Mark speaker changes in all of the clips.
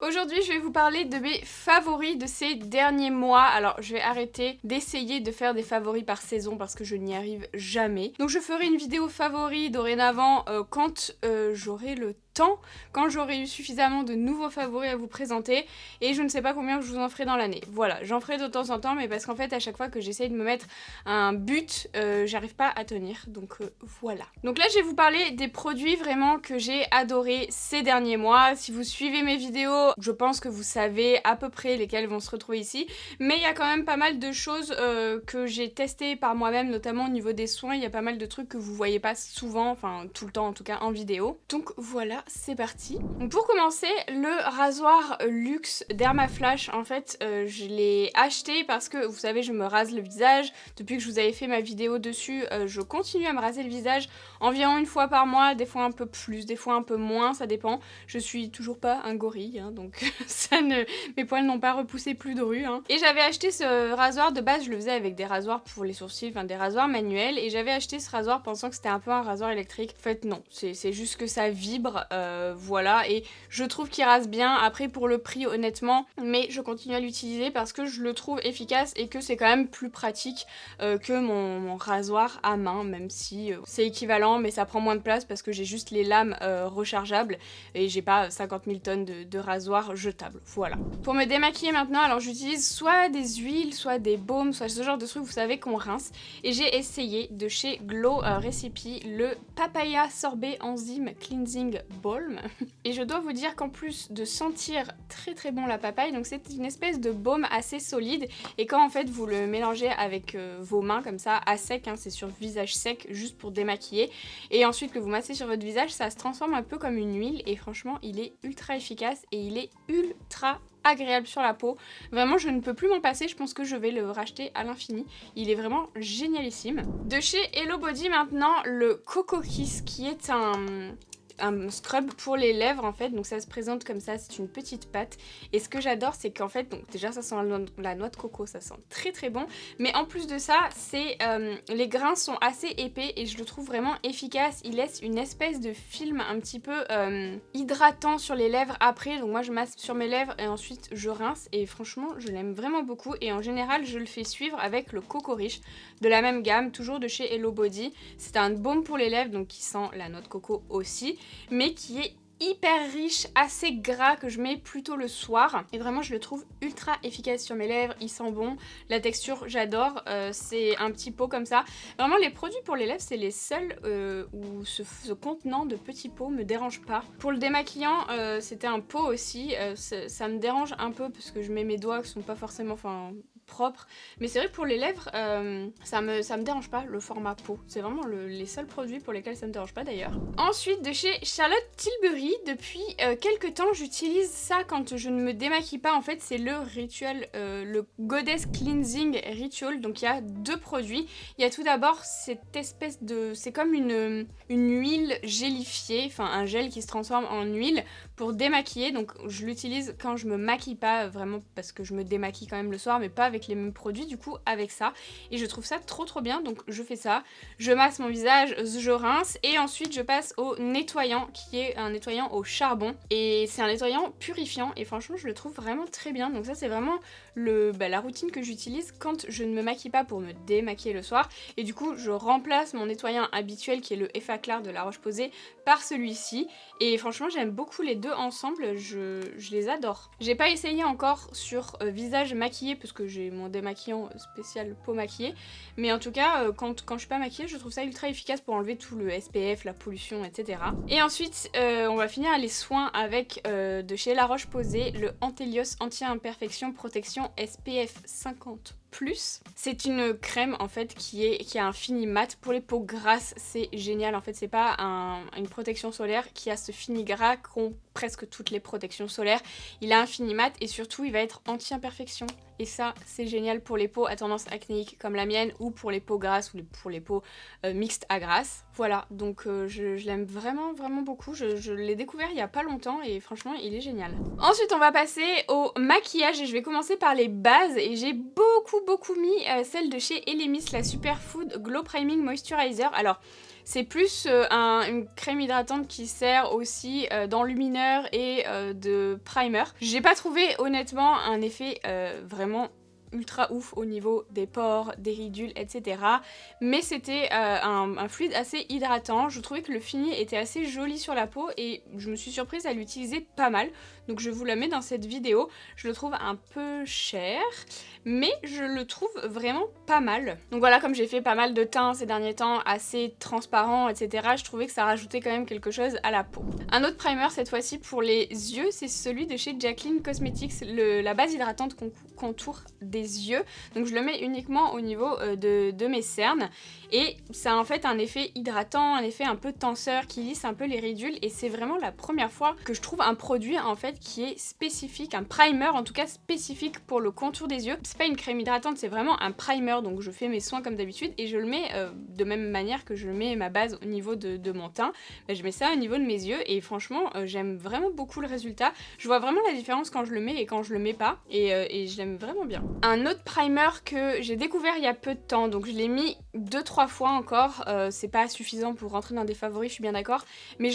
Speaker 1: Aujourd'hui, je vais vous parler de mes favoris de ces derniers mois. Alors, je vais arrêter d'essayer de faire des favoris par saison parce que je n'y arrive jamais. Donc, je ferai une vidéo favoris dorénavant quand j'aurai le temps, quand j'aurai eu suffisamment de nouveaux favoris à vous présenter, et je ne sais pas combien je vous en ferai dans l'année. Voilà, j'en ferai de temps en temps, mais parce qu'en fait, à chaque fois que j'essaye de me mettre un but, j'arrive pas à tenir. Donc, voilà. Donc là, je vais vous parler des produits vraiment que j'ai adorés ces derniers mois. Si vous suivez mes vidéos, je pense que vous savez à peu près lesquelles vont se retrouver ici, mais il y a quand même pas mal de choses que j'ai testées par moi-même, notamment au niveau des soins. Il y a pas mal de trucs que vous voyez pas souvent, enfin tout le temps en tout cas en vidéo. Donc voilà, c'est parti. Donc pour commencer, le rasoir luxe Dermaflash, en fait je l'ai acheté parce que vous savez, je me rase le visage. Depuis que je vous avais fait ma vidéo dessus, je continue à me raser le visage environ une fois par mois, des fois un peu plus, des fois un peu moins, ça dépend. Je suis toujours pas un gorille, hein, donc mes poils n'ont pas repoussé plus de rue. Hein. Et j'avais acheté ce rasoir, de base je le faisais avec des rasoirs pour les sourcils, enfin des rasoirs manuels, et j'avais acheté ce rasoir pensant que c'était un peu un rasoir électrique. En fait non, c'est juste que ça vibre, voilà, et je trouve qu'il rase bien. Après pour le prix honnêtement, mais je continue à l'utiliser parce que je le trouve efficace et que c'est quand même plus pratique que mon rasoir à main, même si c'est équivalent, mais ça prend moins de place parce que j'ai juste les lames rechargeables et j'ai pas 50 000 tonnes de rasoirs jetables. Voilà. Pour me démaquiller maintenant, alors j'utilise soit des huiles, soit des baumes, soit ce genre de trucs, vous savez, qu'on rince. Et j'ai essayé de chez Glow Recipe le Papaya Sorbet Enzyme Cleansing Balm. Et je dois vous dire qu'en plus de sentir très très bon la papaye, donc c'est une espèce de baume assez solide. Et quand en fait vous le mélangez avec vos mains comme ça, à sec, hein, c'est sur visage sec, juste pour démaquiller. Et ensuite que vous massez sur votre visage, ça se transforme un peu comme une huile. Et franchement, il est ultra efficace et il est ultra agréable sur la peau. Vraiment, je ne peux plus m'en passer, je pense que je vais le racheter à l'infini. Il est vraiment génialissime. De chez Hello Body maintenant, le Coco Kiss, qui est un scrub pour les lèvres en fait, donc ça se présente comme ça, c'est une petite pâte, et ce que j'adore c'est qu'en fait, donc déjà ça sent la noix de coco, ça sent très très bon, mais en plus de ça, c'est les grains sont assez épais et je le trouve vraiment efficace. Il laisse une espèce de film un petit peu hydratant sur les lèvres après, donc moi je masse sur mes lèvres et ensuite je rince, et franchement je l'aime vraiment beaucoup. Et en général je le fais suivre avec le Coco Riche de la même gamme, toujours de chez Hello Body. C'est un baume pour les lèvres, donc qui sent la noix de coco aussi, mais qui est hyper riche, assez gras, que je mets plutôt le soir, et vraiment je le trouve ultra efficace sur mes lèvres. Il sent bon, la texture j'adore, c'est un petit pot comme ça. Vraiment les produits pour les lèvres c'est les seuls où ce contenant de petits pots me dérange pas. Pour le démaquillant c'était un pot aussi, ça me dérange un peu parce que je mets mes doigts qui sont pas forcément propre, mais c'est vrai que pour les lèvres ça me dérange pas le format pot. C'est vraiment les seuls produits pour lesquels ça me dérange pas d'ailleurs. Ensuite de chez Charlotte Tilbury, depuis quelques temps j'utilise ça quand je ne me démaquille pas. En fait c'est le rituel, le Goddess Cleansing Ritual. Donc il y a deux produits. Il y a tout d'abord cette espèce de, c'est comme une huile gélifiée, enfin un gel qui se transforme en huile pour démaquiller. Donc je l'utilise quand je me maquille pas, vraiment parce que je me démaquille quand même le soir, mais pas avec les mêmes produits, du coup avec ça, et je trouve ça trop bien. Donc je fais ça, je masse mon visage, je rince, et ensuite je passe au nettoyant, qui est un nettoyant au charbon, et c'est un nettoyant purifiant, et franchement je le trouve vraiment très bien. Donc ça c'est vraiment la routine que j'utilise quand je ne me maquille pas pour me démaquiller le soir, et du coup je remplace mon nettoyant habituel qui est le Effaclar de La Roche-Posay par celui-ci, et franchement j'aime beaucoup les deux ensemble, je les adore. J'ai pas essayé encore sur visage maquillé parce que j'ai mon démaquillant spécial peau maquillée, mais en tout cas quand je suis pas maquillée, je trouve ça ultra efficace pour enlever tout le SPF, la pollution, etc. Et ensuite on va finir les soins avec de chez La Roche-Posay le Antelios Anti-Imperfection Protection SPF 50+. C'est une crème en fait qui a un fini mat pour les peaux grasses. C'est génial en fait, c'est pas une protection solaire qui a ce fini gras qu'ont presque toutes les protections solaires. Il a un fini mat et surtout il va être anti-imperfection. Et ça c'est génial pour les peaux à tendance acnéique comme la mienne, ou pour les peaux grasses, ou pour les peaux mixtes à grasses. Voilà, donc je l'aime vraiment beaucoup. Je l'ai découvert il y a pas longtemps et franchement il est génial. Ensuite on va passer au maquillage et je vais commencer par les bases, et j'ai beaucoup mis celle de chez Elemis, la Superfood Glow Priming Moisturizer. Alors C'est plus une crème hydratante qui sert aussi d'enlumineur et de primer. J'ai pas trouvé honnêtement un effet vraiment ultra ouf au niveau des pores, des ridules, etc. Mais c'était un fluide assez hydratant. Je trouvais que le fini était assez joli sur la peau et je me suis surprise à l'utiliser pas mal. Donc je vous la mets dans cette vidéo. Je le trouve un peu cher, mais je le trouve vraiment pas mal. Donc voilà, comme j'ai fait pas mal de teints ces derniers temps, assez transparent, etc., je trouvais que ça rajoutait quand même quelque chose à la peau. Un autre primer cette fois-ci pour les yeux, c'est celui de chez Jaclyn Cosmetics, la base hydratante contour des yeux. Donc je le mets uniquement au niveau de mes cernes et ça a en fait un effet hydratant, un effet un peu tenseur qui lisse un peu les ridules et c'est vraiment la première fois que je trouve un produit en fait qui est spécifique, un primer en tout cas spécifique pour le contour des yeux. C'est pas une crème hydratante, c'est vraiment un primer, donc je fais mes soins comme d'habitude et je le mets de même manière que je mets ma base au niveau de mon teint. Je mets ça au niveau de mes yeux et franchement j'aime vraiment beaucoup le résultat. Je vois vraiment la différence quand je le mets et quand je le mets pas et je l'aime vraiment bien. Un autre primer que j'ai découvert il y a peu de temps, donc je l'ai mis 2-3 fois encore, c'est pas suffisant pour rentrer dans des favoris, je suis bien d'accord, mais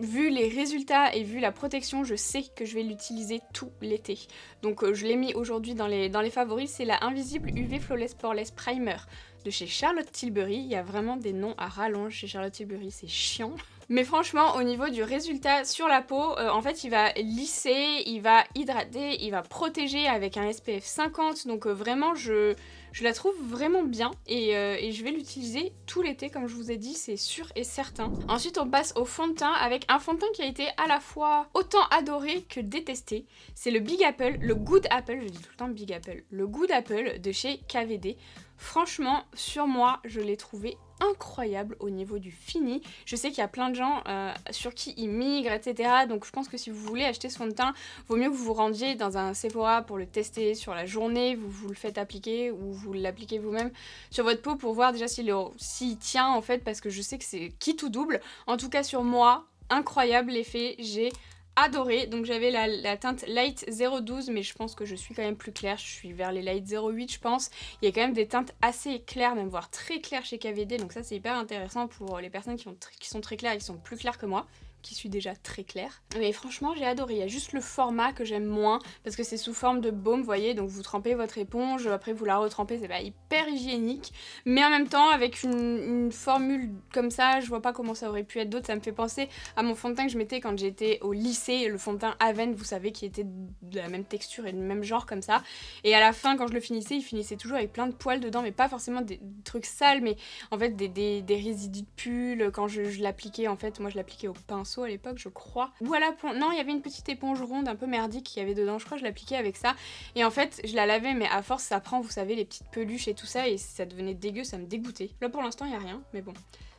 Speaker 1: vu les résultats et vu la protection, je sais que je vais l'utiliser tout l'été. Donc je l'ai mis aujourd'hui dans les favoris, c'est la Invisible UV Flawless Poreless Primer de chez Charlotte Tilbury. Il y a vraiment des noms à rallonge chez Charlotte Tilbury, c'est chiant. Mais franchement, au niveau du résultat sur la peau, en fait, il va lisser, il va hydrater, il va protéger avec un SPF 50. Donc vraiment, je la trouve vraiment bien et je vais l'utiliser tout l'été, comme je vous ai dit, c'est sûr et certain. Ensuite, on passe au fond de teint avec un fond de teint qui a été à la fois autant adoré que détesté. C'est le Big Apple, le Good Apple, je dis tout le temps Big Apple, le Good Apple de chez KVD. Franchement, sur moi, je l'ai trouvé incroyable au niveau du fini. Je sais qu'il y a plein de gens sur qui ils migrent, etc. Donc je pense que si vous voulez acheter ce fond de teint, vaut mieux que vous vous rendiez dans un Sephora pour le tester sur la journée, vous le faites appliquer ou vous l'appliquez vous-même sur votre peau pour voir déjà s'il tient en fait, parce que je sais que c'est quitte ou double. En tout cas sur moi, incroyable l'effet, j'ai adoré. Donc j'avais la teinte Light 012, mais je pense que je suis quand même plus claire, je suis vers les Light 08 je pense. Il y a quand même des teintes assez claires, même voire très claires chez KVD, donc ça c'est hyper intéressant pour les personnes qui sont très claires et qui sont plus claires que moi, qui suis déjà très claire. Mais franchement j'ai adoré, il y a juste le format que j'aime moins parce que c'est sous forme de baume, vous voyez, donc vous trempez votre éponge, après vous la retrempez, c'est pas hyper hygiénique, mais en même temps avec une formule comme ça, je vois pas comment ça aurait pu être d'autre. Ça me fait penser à mon fond de teint que je mettais quand j'étais au lycée, le fond de teint Aven, vous savez, qui était de la même texture et du même genre comme ça, et à la fin quand je le finissais, il finissait toujours avec plein de poils dedans, mais pas forcément des trucs sales, mais en fait des résidus de pull. Quand je l'appliquais, en fait moi je l'appliquais au pinceau à l'époque je crois, ou à la non, il y avait une petite éponge ronde un peu merdique qu'il y avait dedans, je crois que je l'appliquais avec ça et en fait je la lavais, mais à force ça prend, vous savez, les petites peluches et tout ça, et ça devenait dégueu, ça me dégoûtait. Là pour l'instant il n'y a rien, mais bon,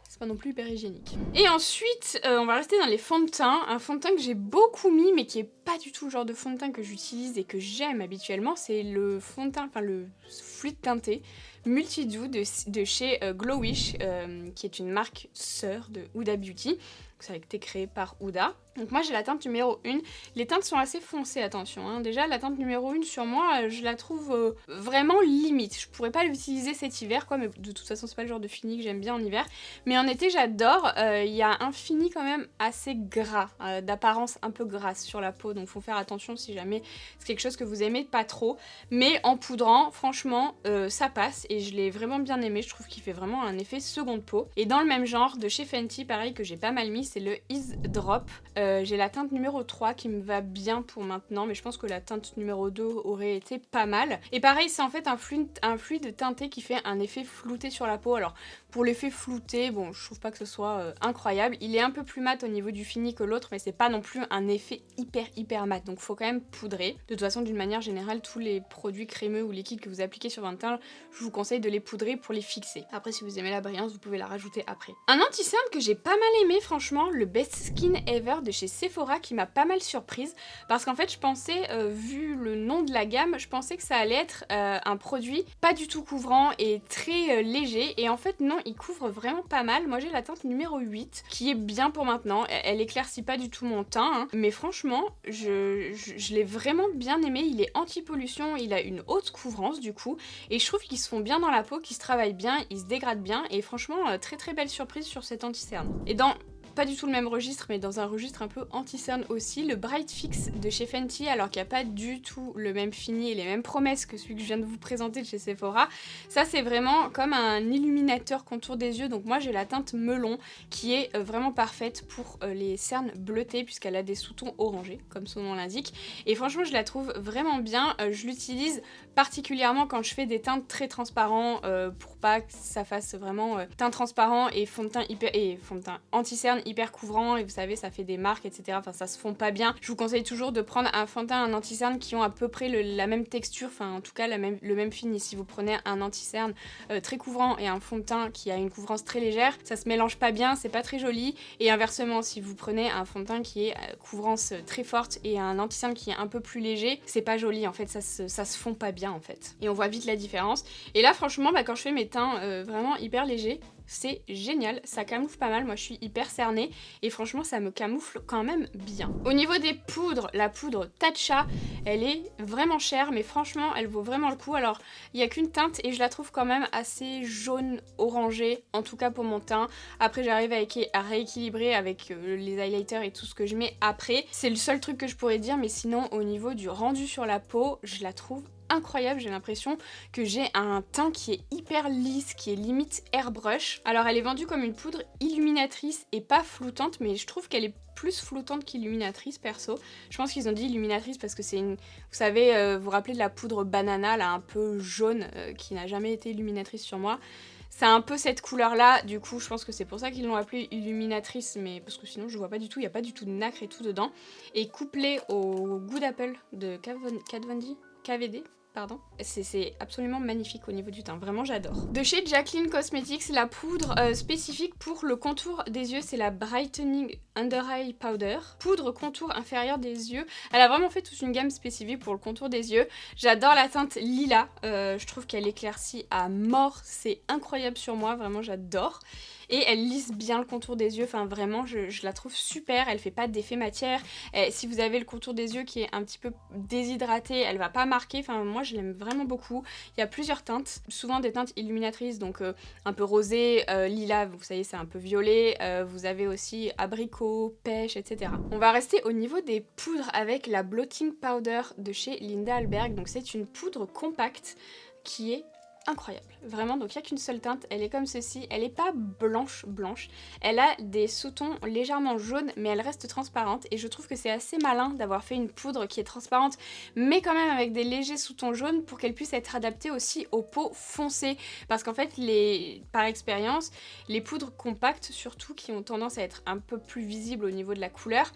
Speaker 1: c'est pas non plus hyper hygiénique. Et ensuite, on va rester dans les fonds de teint. Un fond de teint que j'ai beaucoup mis, mais qui est pas du tout le genre de fond de teint que j'utilise et que j'aime habituellement, c'est le fond de teint, enfin le fluide teinté Multidew de chez Glowish, qui est une marque sœur de Huda Beauty. Ça a été créé par Huda. Donc moi j'ai la teinte numéro 1. Les teintes sont assez foncées, attention, hein. Déjà la teinte numéro 1 sur moi, je la trouve vraiment limite. Je pourrais pas l'utiliser cet hiver quoi, mais de toute façon c'est pas le genre de fini que j'aime bien en hiver. Mais en été j'adore. Il y a un fini quand même assez gras, d'apparence un peu grasse sur la peau. Donc faut faire attention si jamais c'est quelque chose que vous aimez pas trop. Mais en poudrant, franchement, ça passe et je l'ai vraiment bien aimé. Je trouve qu'il fait vraiment un effet seconde peau. Et dans le même genre de chez Fenty, pareil, que j'ai pas mal mis, c'est le Ease Drop. J'ai la teinte numéro 3 qui me va bien pour maintenant, mais je pense que la teinte numéro 2 aurait été pas mal. Et pareil, c'est en fait un fluide teinté qui fait un effet flouté sur la peau. Alors pour l'effet flouté, bon, je trouve pas que ce soit incroyable. Il est un peu plus mat au niveau du fini que l'autre, mais c'est pas non plus un effet hyper mat, donc faut quand même poudrer. De toute façon, d'une manière générale, tous les produits crémeux ou liquides que vous appliquez sur votre teint, je vous conseille de les poudrer pour les fixer. Après, si vous aimez la brillance, vous pouvez la rajouter après. Un anti-cerne que j'ai pas mal aimé, franchement, le Best Skin Ever de chez Sephora qui m'a pas mal surprise parce qu'en fait je pensais, vu le nom de la gamme, je pensais que ça allait être un produit pas du tout couvrant et très léger, et en fait non, il couvre vraiment pas mal. Moi j'ai la teinte numéro 8 qui est bien pour maintenant, elle éclaircit pas du tout mon teint, hein, mais franchement je l'ai vraiment bien aimé. Il est anti-pollution, il a une haute couvrance du coup, et je trouve qu'ils se font bien dans la peau, qu'ils se travaillent bien, ils se dégradent bien, et franchement très très belle surprise sur cet anti-cerne. Et dans pas du tout le même registre, mais dans un registre un peu anti-cerne aussi, le Bright Fix de chez Fenty, alors qu'il n'y a pas du tout le même fini et les mêmes promesses que celui que je viens de vous présenter de chez Sephora. Ça c'est vraiment comme un illuminateur contour des yeux, donc moi j'ai la teinte melon qui est vraiment parfaite pour les cernes bleutées puisqu'elle a des sous-tons orangés comme son nom l'indique, et franchement je la trouve vraiment bien. Je l'utilise particulièrement quand je fais des teintes très transparents pour pas que ça fasse vraiment teint transparent et fond de teint anti-cerne hyper couvrant, et vous savez ça fait des marques etc, enfin ça se fond pas bien. Je vous conseille toujours de prendre un fond de teint, un anti-cerne qui ont à peu près la même texture, enfin en tout cas le même fini. Si vous prenez un anti-cerne très couvrant et un fond de teint qui a une couvrance très légère, ça se mélange pas bien, c'est pas très joli, et inversement si vous prenez un fond de teint qui est couvrance très forte et un anti-cerne qui est un peu plus léger, c'est pas joli en fait, ça se fond pas bien en fait, et on voit vite la différence. Et là franchement quand je fais mes teints vraiment hyper légers, c'est génial, ça camoufle pas mal. Moi je suis hyper cernée et franchement ça me camoufle quand même bien. Au niveau des poudres, la poudre Tatcha, elle est vraiment chère mais franchement elle vaut vraiment le coup. Alors il n'y a qu'une teinte et je la trouve quand même assez jaune orangé, en tout cas pour mon teint. Après j'arrive à rééquilibrer avec les highlighters et tout ce que je mets après. C'est le seul truc que je pourrais dire, mais sinon au niveau du rendu sur la peau, je la trouve incroyable. J'ai l'impression que j'ai un teint qui est hyper lisse, qui est limite airbrush. Alors elle est vendue comme une poudre illuminatrice et pas floutante, mais je trouve qu'elle est plus floutante qu'illuminatrice perso. Je pense qu'ils ont dit illuminatrice parce que c'est une... Vous savez, vous vous rappelez de la poudre banana là un peu jaune qui n'a jamais été illuminatrice sur moi. C'est un peu cette couleur là, du coup je pense que c'est pour ça qu'ils l'ont appelée illuminatrice, mais parce que sinon je vois pas du tout, il n'y a pas du tout de nacre et tout dedans. Et couplé au goût d'apple de Kat Von D, KVD, pardon. C'est absolument magnifique au niveau du teint, vraiment j'adore. De chez Jaclyn Cosmetics, la poudre spécifique pour le contour des yeux, c'est la Brightening Under Eye Powder. Poudre contour inférieur des yeux. Elle a vraiment fait toute une gamme spécifique pour le contour des yeux. J'adore la teinte lilas, je trouve qu'elle éclaircit à mort, c'est incroyable sur moi, vraiment j'adore. Et elle lisse bien le contour des yeux, enfin vraiment je la trouve super, elle fait pas d'effet matière. Et si vous avez le contour des yeux qui est un petit peu déshydraté, elle va pas marquer, enfin moi je l'aime vraiment beaucoup. Il y a plusieurs teintes, souvent des teintes illuminatrices, donc un peu rosé, lilas, vous savez c'est un peu violet, vous avez aussi abricot, pêche, etc. On va rester au niveau des poudres avec la Blotting Powder de chez Linda Alberg, donc c'est une poudre compacte qui est incroyable, vraiment. Donc il n'y a qu'une seule teinte, elle est comme ceci, elle n'est pas blanche, elle a des sous-tons légèrement jaunes mais elle reste transparente, et je trouve que c'est assez malin d'avoir fait une poudre qui est transparente mais quand même avec des légers sous-tons jaunes pour qu'elle puisse être adaptée aussi aux peaux foncées, parce qu'en fait par expérience les poudres compactes surtout qui ont tendance à être un peu plus visibles au niveau de la couleur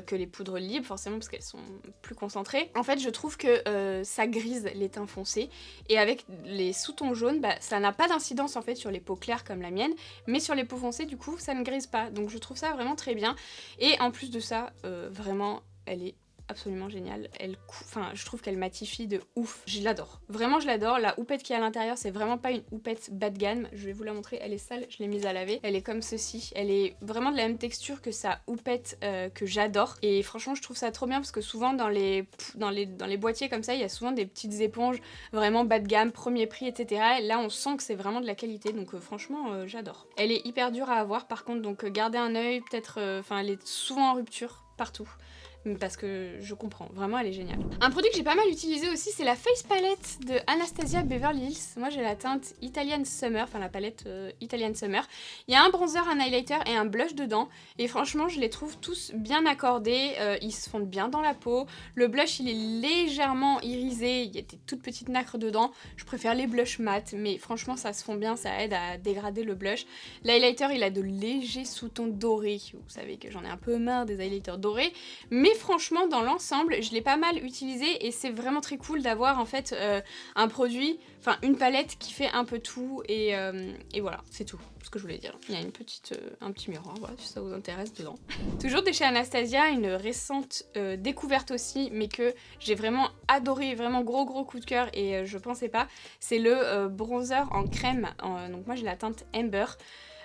Speaker 1: que les poudres libres, forcément parce qu'elles sont plus concentrées. En fait je trouve que ça grise les teints foncés, et avec les sous-tons jaunes, ça n'a pas d'incidence en fait sur les peaux claires comme la mienne, mais sur les peaux foncées du coup ça ne grise pas, donc je trouve ça vraiment très bien. Et en plus de ça, vraiment elle est absolument géniale, je trouve qu'elle matifie de ouf, je l'adore, vraiment je l'adore. La houppette qui est à l'intérieur, c'est vraiment pas une houppette bas de gamme, je vais vous la montrer, elle est sale, je l'ai mise à laver, elle est comme ceci, elle est vraiment de la même texture que sa houppette que j'adore, et franchement je trouve ça trop bien parce que souvent dans les boîtiers comme ça, il y a souvent des petites éponges vraiment bas de gamme, premier prix, etc. Et là on sent que c'est vraiment de la qualité, donc franchement j'adore. Elle est hyper dure à avoir par contre, donc gardez un œil, peut-être, elle est souvent en rupture partout, parce que je comprends, vraiment elle est géniale. Un produit que j'ai pas mal utilisé aussi, c'est la Face Palette de Anastasia Beverly Hills. Moi j'ai la teinte Italian Summer, enfin la palette Italian Summer. Il y a un bronzer, un highlighter et un blush dedans, et franchement je les trouve tous bien accordés, ils se fondent bien dans la peau. Le blush il est légèrement irisé, il y a des toutes petites nacres dedans, je préfère les blushs mat, mais franchement ça se fond bien, ça aide à dégrader le blush. L'highlighter il a de légers sous-tons dorés, vous savez que j'en ai un peu marre des highlighters dorés, mais franchement dans l'ensemble je l'ai pas mal utilisé et c'est vraiment très cool d'avoir en fait un produit, enfin une palette qui fait un peu tout et voilà, c'est tout ce que je voulais dire. Il y a une petite, un petit miroir, voilà, si ça vous intéresse dedans. Toujours de chez Anastasia, une récente découverte aussi, mais que j'ai vraiment adoré, vraiment gros coup de cœur et je pensais pas, c'est le bronzer en crème, donc moi j'ai la teinte Amber.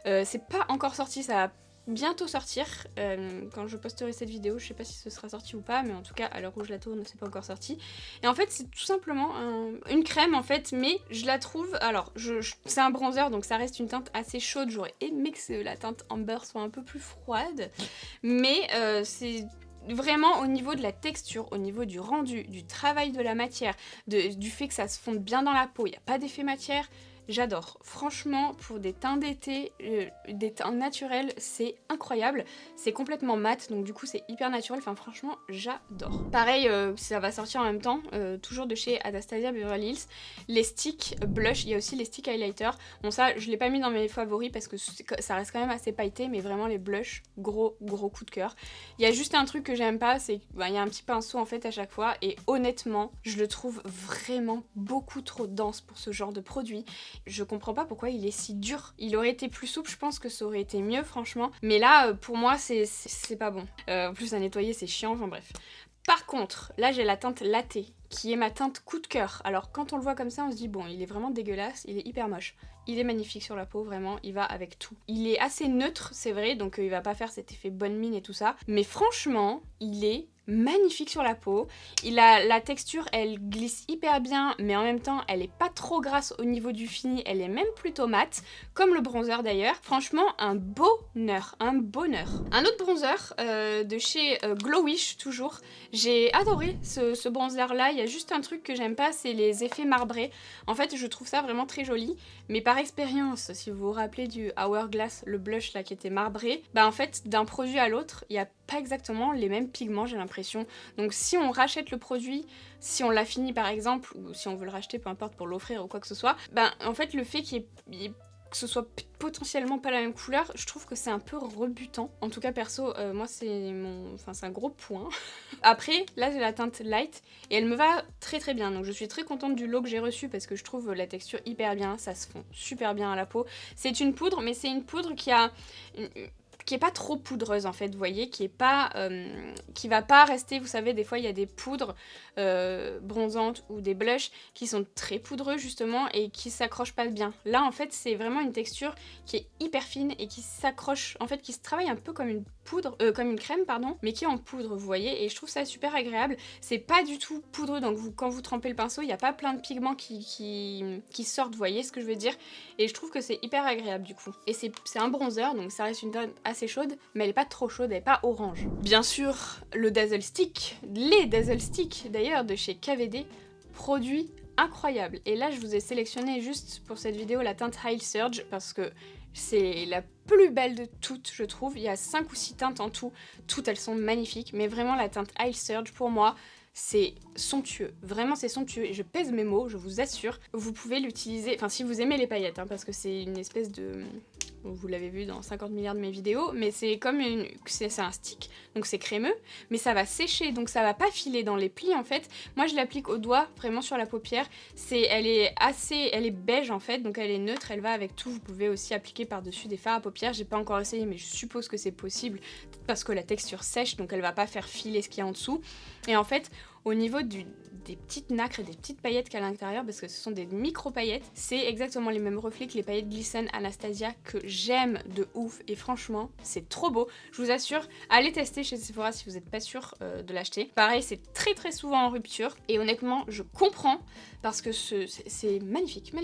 Speaker 1: C'est pas encore sorti, ça va bientôt sortir quand je posterai cette vidéo. Je sais pas si ce sera sorti ou pas, mais en tout cas à l'heure où je la tourne c'est pas encore sorti. Et en fait c'est tout simplement une crème en fait, mais je la trouve, alors c'est un bronzer donc ça reste une teinte assez chaude. J'aurais aimé que la teinte Amber soit un peu plus froide, mais c'est vraiment au niveau de la texture, au niveau du rendu, du travail de la matière, du fait que ça se fonde bien dans la peau, il n'y a pas d'effet matière. J'adore. Franchement, pour des teints d'été, des teints naturels, c'est incroyable. C'est complètement mat, donc du coup c'est hyper naturel. Enfin franchement, j'adore. Pareil, ça va sortir en même temps, toujours de chez Anastasia Beverly Hills. Les sticks blush, il y a aussi les sticks highlighter. Bon ça, je l'ai pas mis dans mes favoris parce que ça reste quand même assez pailleté, mais vraiment les blushs, gros coup de cœur. Il y a juste un truc que j'aime pas, c'est qu'il y a un petit pinceau en fait à chaque fois, et honnêtement, je le trouve vraiment beaucoup trop dense pour ce genre de produit. Je comprends pas pourquoi il est si dur. Il aurait été plus souple, je pense que ça aurait été mieux franchement. Mais là, pour moi, c'est pas bon. En plus, à nettoyer, c'est chiant, enfin bref. Par contre, là j'ai la teinte Latte, qui est ma teinte coup de cœur. Alors quand on le voit comme ça, on se dit bon, il est vraiment dégueulasse, il est hyper moche. Il est magnifique sur la peau, vraiment, il va avec tout. Il est assez neutre, c'est vrai, donc il va pas faire cet effet bonne mine et tout ça. Mais franchement, il est magnifique sur la peau. La texture, elle glisse hyper bien, mais en même temps, elle est pas trop grasse au niveau du fini, elle est même plutôt mate, comme le bronzer d'ailleurs. Franchement, un bonheur, un bonheur. Un autre bronzer de chez Glowish, toujours. J'ai adoré ce bronzer-là. Il y a juste un truc que j'aime pas, c'est les effets marbrés. En fait, je trouve ça vraiment très joli, mais par expérience, si vous vous rappelez du Hourglass, le blush là qui était marbré, bah en fait, d'un produit à l'autre, il y a pas exactement les mêmes pigments, j'ai l'impression. Donc si on rachète le produit, si on l'a fini par exemple, ou si on veut le racheter, peu importe, pour l'offrir ou quoi que ce soit, ben en fait le fait que ce soit potentiellement pas la même couleur, je trouve que c'est un peu rebutant. En tout cas perso, moi c'est un gros point. Après, là j'ai la teinte Light et elle me va très bien, donc je suis très contente du lot que j'ai reçu parce que je trouve la texture hyper bien, ça se fond super bien à la peau. C'est une poudre, mais c'est une poudre qui est pas trop poudreuse en fait, vous voyez, qui va pas rester, vous savez, des fois il y a des poudres bronzantes ou des blushs qui sont très poudreux justement et qui s'accrochent pas bien. Là en fait c'est vraiment une texture qui est hyper fine et qui s'accroche, en fait qui se travaille un peu comme une poudre, comme une crème pardon, mais qui est en poudre, vous voyez, et je trouve ça super agréable. C'est pas du tout poudreux, donc quand vous trempez le pinceau, il n'y a pas plein de pigments qui sortent, vous voyez ce que je veux dire, et je trouve que c'est hyper agréable du coup. Et c'est un bronzer, donc ça reste une teinte assez chaude, mais elle est pas trop chaude, elle est pas orange. Bien sûr, le Dazzle Stick, les Dazzle Stick d'ailleurs de chez KVD, produit incroyable. Et là je vous ai sélectionné juste pour cette vidéo la teinte High Surge parce que c'est la plus belle de toutes, je trouve. Il y a 5 ou 6 teintes en tout, toutes elles sont magnifiques, mais vraiment la teinte High Surge pour moi c'est somptueux, vraiment c'est somptueux et je pèse mes mots, je vous assure. Vous pouvez l'utiliser, enfin si vous aimez les paillettes, hein, parce que c'est une espèce de... Vous l'avez vu dans 50 milliards de mes vidéos, mais c'est comme c'est un stick, donc c'est crémeux, mais ça va sécher, donc ça va pas filer dans les plis en fait. Moi je l'applique au doigt, vraiment sur la paupière. Elle est beige en fait, donc elle est neutre, elle va avec tout. Vous pouvez aussi appliquer par-dessus des fards à paupières. J'ai pas encore essayé, mais je suppose que c'est possible, parce que la texture sèche, donc elle va pas faire filer ce qu'il y a en dessous. Et en fait, au niveau des petites nacres et des petites paillettes qu'il y a à l'intérieur, parce que ce sont des micro paillettes, c'est exactement les mêmes reflets que les paillettes Glisten Anastasia que j'aime de ouf, et franchement c'est trop beau. Je vous assure, allez tester chez Sephora si vous n'êtes pas sûr de l'acheter. Pareil, c'est très souvent en rupture et honnêtement je comprends parce que c'est magnifique,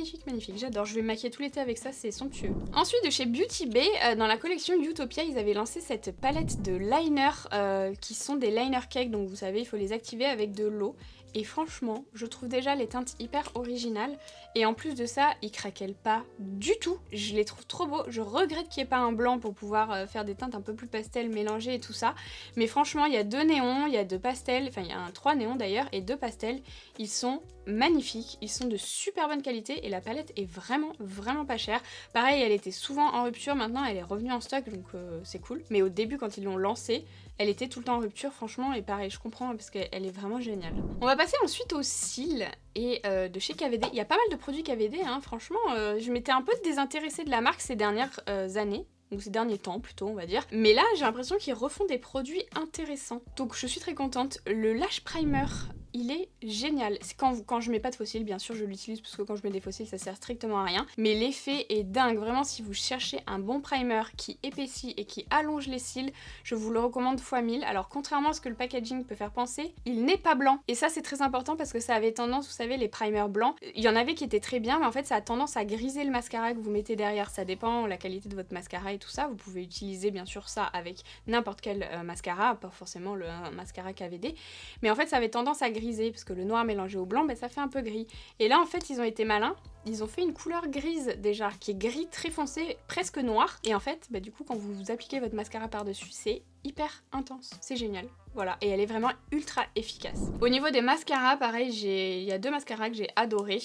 Speaker 1: j'adore. Je vais me maquiller tout l'été avec ça, c'est somptueux. Ensuite de chez Beauty Bay, dans la collection Utopia, ils avaient lancé cette palette de liners qui sont des liner cake, donc vous savez il faut les activer avec de l'eau. Et franchement, je trouve déjà les teintes hyper originales. Et en plus de ça, ils craquellent pas du tout. Je les trouve trop beaux. Je regrette qu'il n'y ait pas un blanc pour pouvoir faire des teintes un peu plus pastel mélangées et tout ça. Mais franchement, il y a 2 néons, il y a 2 pastels. Enfin, il y a 3 néons d'ailleurs et 2 pastels. Ils sont magnifiques. Ils sont de super bonne qualité. Et la palette est vraiment pas chère. Pareil, elle était souvent en rupture. Maintenant, elle est revenue en stock. Donc c'est cool. Mais au début, quand ils l'ont lancée, Elle était tout le temps en rupture franchement et pareil je comprends parce qu'elle est vraiment géniale. On va passer ensuite aux cils et de chez KVD. Il y a pas mal de produits KVD hein, franchement je m'étais un peu désintéressée de la marque ces dernières années. Donc ces derniers temps plutôt on va dire. Mais là j'ai l'impression qu'ils refont des produits intéressants. Donc je suis très contente. Le Lash Primer, il est génial. C'est quand je mets pas de fossiles, bien sûr je l'utilise parce que quand je mets des fossiles ça sert strictement à rien. Mais l'effet est dingue. Vraiment si vous cherchez un bon primer qui épaissit et qui allonge les cils, je vous le recommande fois 1000. Alors contrairement à ce que le packaging peut faire penser, il n'est pas blanc. Et ça c'est très important parce que ça avait tendance, vous savez les primers blancs, il y en avait qui étaient très bien mais en fait ça a tendance à griser le mascara que vous mettez derrière. Ça dépend de la qualité de votre mascara et tout ça. Vous pouvez utiliser bien sûr ça avec n'importe quel mascara, pas forcément le mascara KVD. Mais en fait ça avait tendance à griser parce que le noir mélangé au blanc, ça fait un peu gris. Et là en fait ils ont été malins. Ils ont fait une couleur grise déjà, qui est gris très foncé, presque noir. Et en fait, du coup, quand vous appliquez votre mascara par-dessus, c'est hyper intense. C'est génial. Voilà, et elle est vraiment ultra efficace. Au niveau des mascaras, pareil, il y a 2 mascaras que j'ai adorés.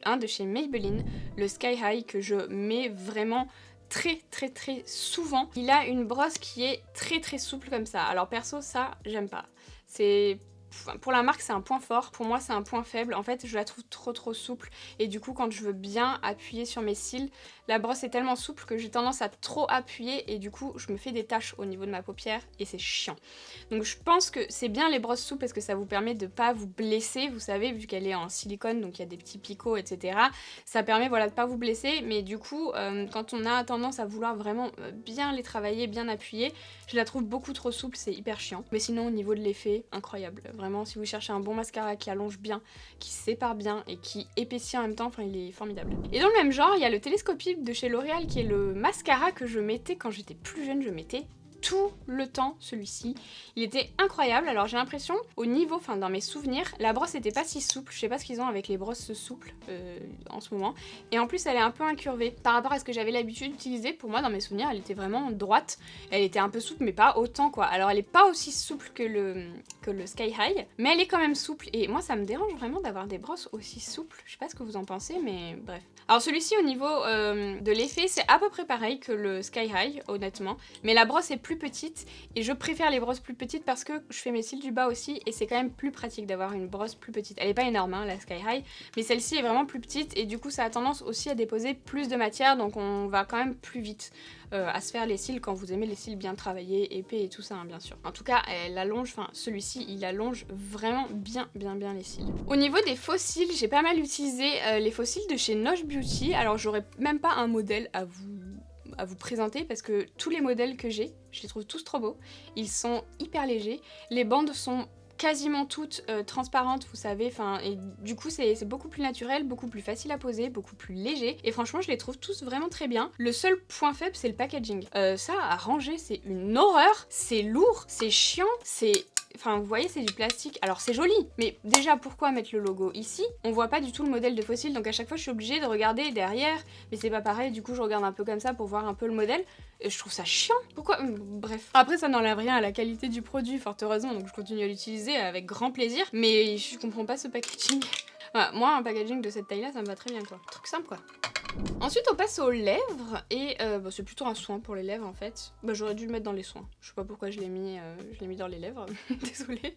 Speaker 1: Un de chez Maybelline, le Sky High, que je mets vraiment très souvent. Il a une brosse qui est très souple comme ça. Alors perso, ça, j'aime pas. Pour la marque c'est un point fort, pour moi c'est un point faible. En fait je la trouve trop souple et du coup quand je veux bien appuyer sur mes cils, la brosse est tellement souple que j'ai tendance à trop appuyer et du coup je me fais des taches au niveau de ma paupière et c'est chiant. Donc je pense que c'est bien les brosses souples parce que ça vous permet de pas vous blesser, vous savez, vu qu'elle est en silicone donc il y a des petits picots etc. Ça permet voilà de pas vous blesser, mais du coup quand on a tendance à vouloir vraiment bien les travailler, bien appuyer, je la trouve beaucoup trop souple, c'est hyper chiant. Mais sinon au niveau de l'effet, incroyable. Vraiment, si vous cherchez un bon mascara qui allonge bien, qui sépare bien et qui épaissit en même temps, enfin il est formidable. Et dans le même genre, il y a le Télescopique de chez L'Oréal qui est le mascara que je mettais quand j'étais plus jeune, je mettais tout le temps celui-ci. Il était incroyable. Alors j'ai l'impression au niveau, enfin dans mes souvenirs, la brosse était pas si souple. Je sais pas ce qu'ils ont avec les brosses souples en ce moment. Et en plus elle est un peu incurvée par rapport à ce que j'avais l'habitude d'utiliser. Pour moi dans mes souvenirs elle était vraiment droite. Elle était un peu souple mais pas autant quoi. Alors elle est pas aussi souple que le Sky High, mais elle est quand même souple. Et moi ça me dérange vraiment d'avoir des brosses aussi souples. Je sais pas ce que vous en pensez mais bref. Alors celui-ci au niveau de l'effet c'est à peu près pareil que le Sky High honnêtement. Mais la brosse est plus petite et je préfère les brosses plus petites parce que je fais mes cils du bas aussi et c'est quand même plus pratique d'avoir une brosse plus petite. Elle est pas énorme hein, la Sky High, mais celle-ci est vraiment plus petite et du coup ça a tendance aussi à déposer plus de matière donc on va quand même plus vite à se faire les cils quand vous aimez les cils bien travaillés, épais et tout ça hein, bien sûr. En tout cas elle allonge, enfin celui-ci il allonge vraiment bien les cils. Au niveau des faux cils, j'ai pas mal utilisé les faux cils de chez Noche Beauty. Alors j'aurais même pas un modèle à vous présenter parce que tous les modèles que j'ai, je les trouve tous trop beaux. Ils sont hyper légers. Les bandes sont quasiment toutes transparentes, vous savez, et du coup c'est beaucoup plus naturel, beaucoup plus facile à poser, beaucoup plus léger, et franchement je les trouve tous vraiment très bien. Le seul point faible c'est le packaging. Ça à ranger c'est une horreur, c'est lourd, c'est chiant, c'est... Enfin, vous voyez, c'est du plastique. Alors, c'est joli, mais déjà, pourquoi mettre le logo ici? On voit pas du tout le modèle de fossile, donc à chaque fois, je suis obligée de regarder derrière. Mais c'est pas pareil, du coup, je regarde un peu comme ça pour voir un peu le modèle. Et je trouve ça chiant. Pourquoi? Bref. Après, ça n'enlève rien à la qualité du produit, fort heureusement, donc je continue à l'utiliser avec grand plaisir. Mais je comprends pas ce packaging. Voilà, moi, un packaging de cette taille-là, ça me va très bien, quoi. Truc simple, quoi. Ensuite on passe aux lèvres et c'est plutôt un soin pour les lèvres en fait. J'aurais dû le mettre dans les soins. Je sais pas pourquoi je l'ai mis dans les lèvres, désolée.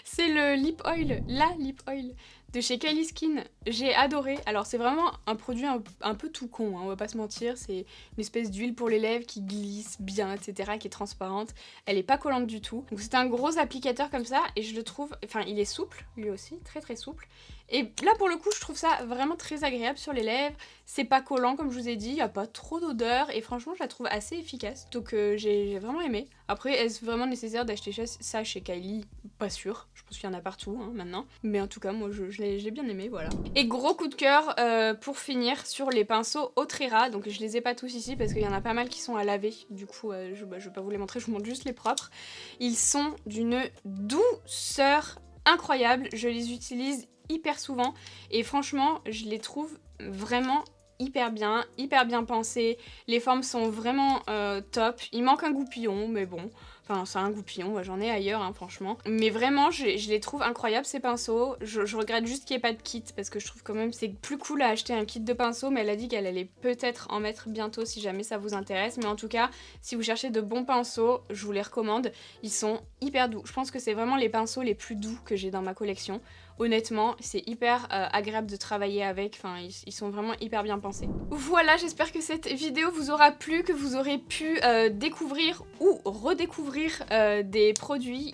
Speaker 1: C'est le lip oil, la lip oil de chez Kylie Skin. J'ai adoré. Alors c'est vraiment un produit un peu tout con, hein, on va pas se mentir. C'est une espèce d'huile pour les lèvres qui glisse bien, etc., qui est transparente. Elle est pas collante du tout. Donc c'est un gros applicateur comme ça et je le trouve... Enfin il est souple, lui aussi, très souple. Et là pour le coup je trouve ça vraiment très agréable sur les lèvres. C'est pas collant comme je vous ai dit, il n'y a pas trop d'odeur et franchement je la trouve assez efficace. Donc j'ai vraiment aimé. Après est-ce vraiment nécessaire d'acheter ça chez Kylie? Pas sûr, je pense qu'il y en a partout hein, maintenant. Mais en tout cas moi je l'ai bien aimé, voilà. Et gros coup de cœur pour finir sur les pinceaux Autrera. Donc je les ai pas tous ici parce qu'il y en a pas mal qui sont à laver. Du coup je vais pas vous les montrer, je vous montre juste les propres. Ils sont d'une douceur incroyable, je les utilise hyper souvent et franchement je les trouve vraiment hyper bien pensés, les formes sont vraiment top, il manque un goupillon mais bon, Enfin, c'est un goupillon, j'en ai ailleurs, hein, franchement. Mais vraiment, je les trouve incroyables ces pinceaux. Je regrette juste qu'il n'y ait pas de kit parce que je trouve quand même c'est plus cool à acheter un kit de pinceaux, mais elle a dit qu'elle allait peut-être en mettre bientôt si jamais ça vous intéresse. Mais en tout cas, si vous cherchez de bons pinceaux, je vous les recommande. Ils sont hyper doux. Je pense que c'est vraiment les pinceaux les plus doux que j'ai dans ma collection. Honnêtement, c'est hyper agréable de travailler avec, enfin ils sont vraiment hyper bien pensés. Voilà, j'espère que cette vidéo vous aura plu, que vous aurez pu découvrir ou redécouvrir des produits.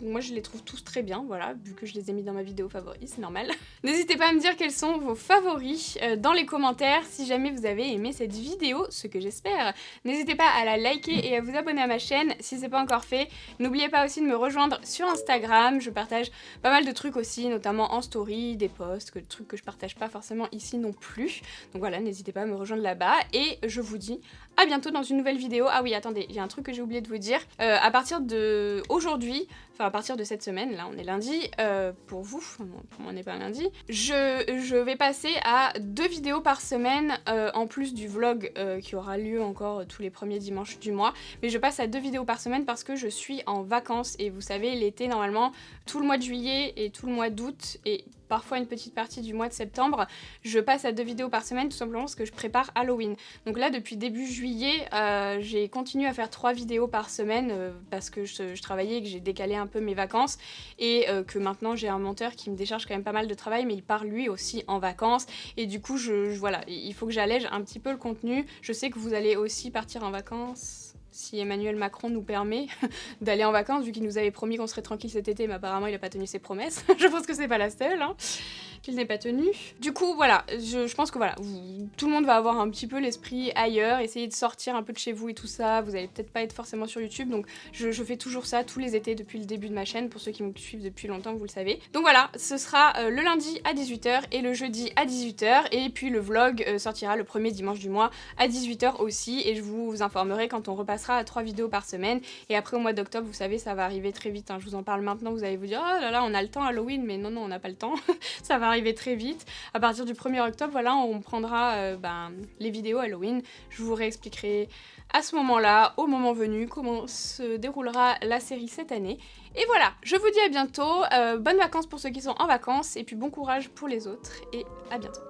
Speaker 1: Moi je les trouve tous très bien, voilà, vu que je les ai mis dans ma vidéo favori, c'est normal. N'hésitez pas à me dire quels sont vos favoris dans les commentaires si jamais vous avez aimé cette vidéo, ce que j'espère. N'hésitez pas à la liker et à vous abonner à ma chaîne si c'est pas encore fait. N'oubliez pas aussi de me rejoindre sur Instagram, je partage pas mal de trucs aussi, notamment en story, des posts, des trucs que je partage pas forcément ici non plus. Donc voilà, n'hésitez pas à me rejoindre là-bas et je vous dis à bientôt dans une nouvelle vidéo. Ah oui, attendez, il y a un truc que j'ai oublié de vous dire. À partir de aujourd'hui, enfin à partir de cette semaine, là on est lundi, pour vous, pour moi on n'est pas lundi, je vais passer à 2 vidéos par semaine en plus du vlog qui aura lieu encore tous les premiers dimanches du mois. Mais je passe à 2 vidéos par semaine parce que je suis en vacances et vous savez l'été normalement tout le mois de juillet et tout le mois d'août et parfois une petite partie du mois de septembre, je passe à 2 vidéos par semaine tout simplement parce que je prépare Halloween. Donc là depuis début juillet, j'ai continué à faire 3 vidéos par semaine parce que je travaillais et que j'ai décalé un peu mes vacances et que maintenant j'ai un monteur qui me décharge quand même pas mal de travail mais il part lui aussi en vacances et du coup voilà, il faut que j'allège un petit peu le contenu. Je sais que vous allez aussi partir en vacances si Emmanuel Macron nous permet d'aller en vacances, vu qu'il nous avait promis qu'on serait tranquille cet été, mais apparemment il a pas tenu ses promesses. Je pense que c'est pas la seule, hein, qu'il n'ait pas tenu. Du coup, voilà, je pense que voilà, tout le monde va avoir un petit peu l'esprit ailleurs, essayer de sortir un peu de chez vous et tout ça. Vous allez peut-être pas être forcément sur YouTube, donc je fais toujours ça tous les étés depuis le début de ma chaîne, pour ceux qui me suivent depuis longtemps, vous le savez. Donc voilà, ce sera le lundi à 18 h et le jeudi à 18 h, et puis le vlog sortira le premier dimanche du mois à 18 h aussi, et je vous informerai quand on repassera à 3 vidéos par semaine. Et après au mois d'octobre, vous savez, ça va arriver très vite, hein. Je vous en parle maintenant, vous allez vous dire oh là là on a le temps Halloween, mais non on n'a pas le temps. Ça va arriver très vite. À partir du 1er octobre, voilà, on prendra les vidéos Halloween. Je vous réexpliquerai à ce moment-là, au moment venu, comment se déroulera la série cette année. Et voilà, je vous dis à bientôt, bonnes vacances pour ceux qui sont en vacances, et puis bon courage pour les autres, et à bientôt.